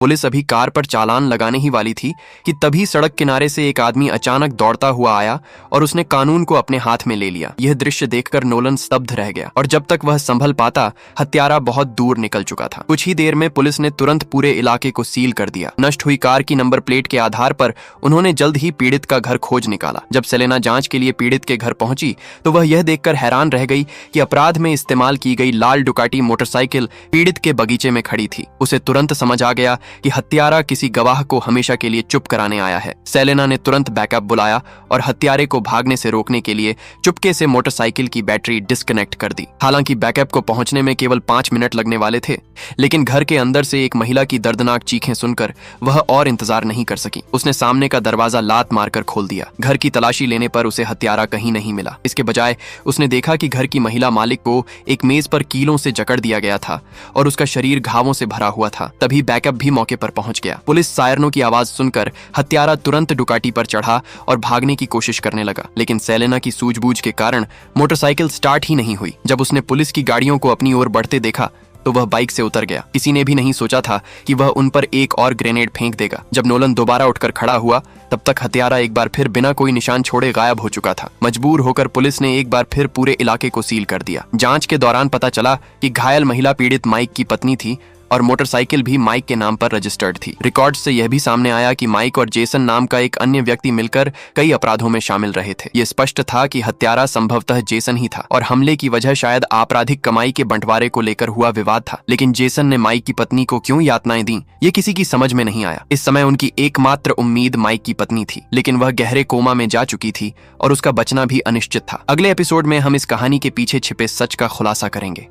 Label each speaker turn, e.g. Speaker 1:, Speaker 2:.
Speaker 1: Police अभी car पर चालान लगाने ही वाली थी कि तभी सड़क किनारे से एक आदमी अचानक दौड़ता हुआ आया और उसने कानून को अपने हाथ में ले लिया। यह दृश्य देखकर नोलन स्तब्ध रह गया और जब तक वह संभल पाता हत्यारा बहुत दूर निकल चुका था। कुछ ही देर में पुलिस ने तुरंत पूरे इलाके को सील कर दिया। नष्ट हुई कार की नंबर प्लेट के आधार पर उन्होंने जल्द ही पीड़ित का घर खोज निकाला। जब सेलेना जांच के लिए पीड़ित के घर पहुंची तो वह यह देखकर हैरान रह गई कि अपराध में इस्तेमाल की गई लाल डुकाटी मोटरसाइकिल पीड़ित के बगीचे में खड़ी थी। उसे तुरंत समझ आ गया कि हत्यारा किसी गवाह को हमेशा के लिए चुप कराने आया है। सेलेना ने तुरंत बैकअप बुलाया और हत्यारे को भागने से रोकने के लिए चुपके से मोटरसाइकिल की बैटरी डिस्कनेक्ट कर दी। हालांकि बैकअप को पहुंचने में केवल 5 मिनट लगने वाले थे, लेकिन घर के अंदर से एक महिला की दर्दनाक चीखें सुनकर वह और इंतजार नहीं कर सकी। उसने सामने का दरवाजा लात मारकर खोल दिया। घर की तलाशी लेने पर उसे हत्यारा कहीं नहीं मिला। इसके बजाय उसने देखा कि घर की महिला मालिक को एक मेज पर कीलों से जकड़ दिया गया था और उसका शरीर घावों से भरा हुआ था। तभी बैकअप भी मौके पर पहुंच गया। पुलिस सायरनों की आवाज सुनकर हत्यारा तुरंत डुकाटी पर चढ़ा और भागने की कोशिश करने लगा, लेकिन सेलेना की सूझबूझ के कारण मोटरसाइकिल स्टार्ट ही नहीं हुई। जब उसने पुलिस की गाड़ियों को अपनी ओर बढ़ते देखा तो वह बाइक से उतर गया। किसी ने भी नहीं सोचा था कि वह उन पर एक और ग्रेनेड फेंक देगा। जब नोलन दोबारा उठकर खड़ा हुआ तब तक हत्यारा एक बार फिर बिना कोई निशान छोड़े गायब हो चुका था। मजबूर होकर पुलिस ने एक बार फिर पूरे इलाके को सील कर दिया। जांच के दौरान पता चला कि घायल महिला पीड़ित माइक की पत्नी थी और मोटरसाइकिल भी माइक के नाम पर रजिस्टर्ड थी। रिकॉर्ड से यह भी सामने आया कि माइक और जेसन नाम का एक अन्य व्यक्ति मिलकर कई अपराधों में शामिल रहे थे। यह स्पष्ट था कि हत्यारा संभवतः जेसन ही था और हमले की वजह शायद आपराधिक कमाई के बंटवारे को लेकर हुआ विवाद था। लेकिन जेसन ने माइक की पत्नी को क्यों यातनाएं दी, ये किसी की समझ में नहीं आया। इस समय उनकी एकमात्र उम्मीद माइक की पत्नी थी, लेकिन वह गहरे कोमा में जा चुकी थी और उसका बचना भी अनिश्चित था। अगले एपिसोड में हम इस कहानी के पीछे छिपे सच का खुलासा करेंगे।